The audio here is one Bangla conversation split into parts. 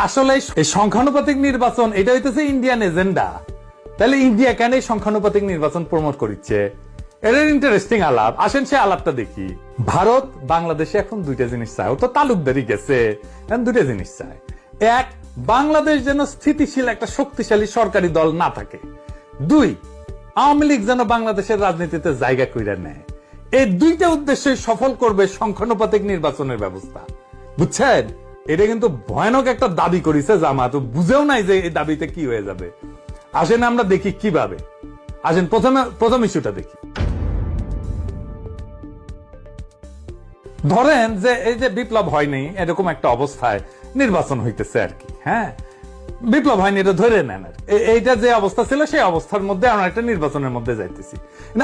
আসলে এই সংখ্যানুপাতিক নির্বাচন এটা হইতেছে ইন্ডিয়ান এজেন্ডা। তাহলে ইন্ডিয়া কেন এই সংখ্যানুপাতিক নির্বাচন প্রমোট করছে? এটার ইন্টারেস্টিং আলাপ। আসেন সে আলাপটা দেখি। ভারত বাংলাদেশে এখন দুইটা জিনিস চায়, ও তো তালুকদারি গেছে, এখন দুইটা জিনিস চায়। এক, বাংলাদেশ যেন স্থিতিশীল একটা শক্তিশালী সরকারি দল না থাকে। দুই, আওয়ামী লীগ যেন বাংলাদেশের রাজনীতিতে জায়গা কইরা নেয়। এই দুইটা উদ্দেশ্যই সফল করবে সংখ্যানুপাতিক নির্বাচনের ব্যবস্থা। বুঝছেন? এটা কিন্তু ভয়ানক একটা দাবি করেছে জামাত, বুঝেও নাই যে এই দাবিতে কি হয়ে যাবে। আসেন আমরা দেখি কিভাবে। আসেন প্রথম ইস্যুটা দেখি। ধরেন যে এই যে বিপ্লব হয়নি এরকম একটা অবস্থায় নির্বাচন হইতেছে আর কি। হ্যাঁ, বিপ্লব হয়নি এটা ধরে নেন। এইটা যে অবস্থা ছিল সেই অবস্থার মধ্যে আমরা একটা নির্বাচনের মধ্যে যাইতেছি।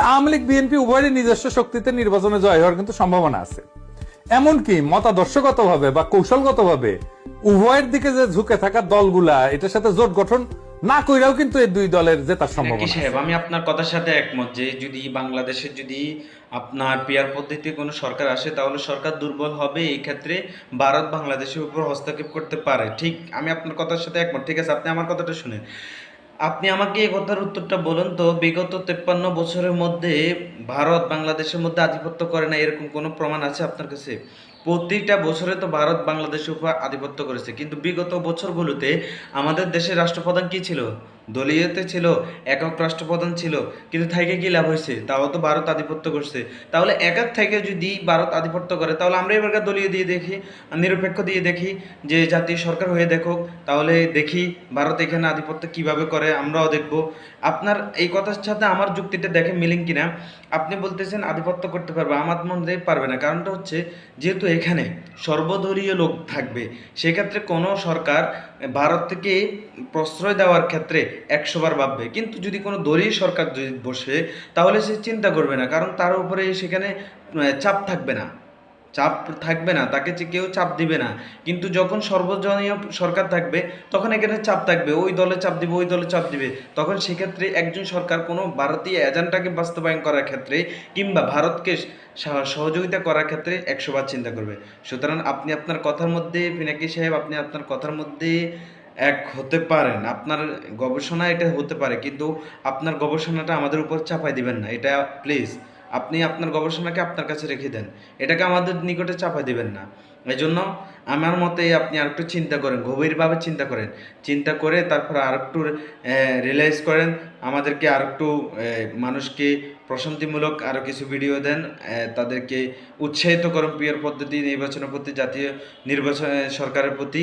আওয়ামী লীগ বিএনপি উভয়েরই নিজস্ব শক্তিতে নির্বাচনে জয় হওয়ার কিন্তু সম্ভাবনা আছে। এমনকি মতাদর্শগত ভাবে বা কৌশলগত ভাবে উভয়ের দিকে যে ঝুঁকে থাকা দলগুলা এটার সাথে জোট গঠন না কইরাও কিন্তু এই দুই দলের জেতার সম্ভাবনা আছে। সাহেব, আমি আপনার কথার সাথে একমত যে যদি বাংলাদেশে যদি আপনার পিয়ার পদ্ধতিতে কোনো সরকার আসে তাহলে সরকার দুর্বল হবে। এই ক্ষেত্রে ভারত বাংলাদেশের উপর হস্তক্ষেপ করতে পারে। ঠিক, আমি আপনার কথার সাথে একমত। ঠিক আছে, আপনি আমার কথাটা শুনেন। আপনি আমাকে এই কথার উত্তরটা বলুন তো, বিগত 53 বছরের মধ্যে ভারত বাংলাদেশের মধ্যে আধিপত্য করে না এরকম কোনো প্রমাণ আছে আপনার কাছে? প্রতিটা বছরে তো ভারত বাংলাদেশের উপর আধিপত্য করেছে, কিন্তু বিগত বছরগুলোতে আমাদের দেশের রাষ্ট্রপ্রধান কি ছিল? দলীয়তে ছিল, একক রাষ্ট্রপ্রধান ছিল, কিন্তু থেকে কি লাভ হয়েছে? তাও তো ভারত আধিপত্য করছে। তাহলে একক থেকে যদি ভারত আধিপত্য করে তাহলে আমরা এবারকার দলীয় দিয়ে দেখি, নিরপেক্ষ দিয়ে দেখি, যে জাতীয় সরকার হয়ে দেখুক, তাহলে দেখি ভারত এখানে আধিপত্য কিভাবে করে, আমরাও দেখব। আপনার এই কথার সাথে আমার যুক্তিটা দেখে মিলিং কিনা। আপনি বলতেছেন আধিপত্য করতে পারবে, আমার মনে হয় পারবে না। কারণটা হচ্ছে যেহেতু এখানে সর্বদলীয় লোক থাকবে, সেক্ষেত্রে কোনো সরকার ভারত থেকে প্রশ্রয় দেওয়ার ক্ষেত্রে 100 বার ভাববে। কিন্তু যদি কোনো দলীয় সরকার যদি বসে তাহলে সে চিন্তা করবে না, কারণ তার উপরে সেখানে চাপ থাকবে না। চাপ থাকবে না, তাকে যে কেউ চাপ দিবে না। কিন্তু যখন সর্বজনীয় সরকার থাকবে তখন এখানে চাপ থাকবে, ওই দলে চাপ দিবে, ওই দলে চাপ দিবে। তখন সেক্ষেত্রে একজন সরকার কোনো ভারতীয় এজেন্ডাকে বাস্তবায়ন করার ক্ষেত্রে কিংবা ভারতকে সহযোগিতা করার ক্ষেত্রে 100 বার চিন্তা করবে। সুতরাং আপনি আপনার কথার মধ্যে, পিনাকি সাহেব, আপনি আপনার কথার মধ্যে এক হতে পারেন, আপনার গবেষণা এটা হতে পারে, কিন্তু আপনার গবেষণাটা আমাদের উপর চাপাই দিবেন না, এটা প্লিজ। আপনি আপনার গবেষণাকে আপনার কাছে রেখে দেন, এটাকে আমাদের নিকটে চাপাই দিবেন না। এই জন্য আমার মতে আপনি আরেকটু চিন্তা করেন, গভীরভাবে চিন্তা করেন। চিন্তা করে তারপর আরেকটু রিয়েলাইজ করেন, আমাদেরকে আরেকটু মানুষকে প্রশান্তিমূলক আরও কিছু ভিডিও দেন, তাদেরকে উৎসাহিত করুন পিয়ার পদ্ধতি নির্বাচনের প্রতি, জাতীয় নির্বাচন সরকারের প্রতি।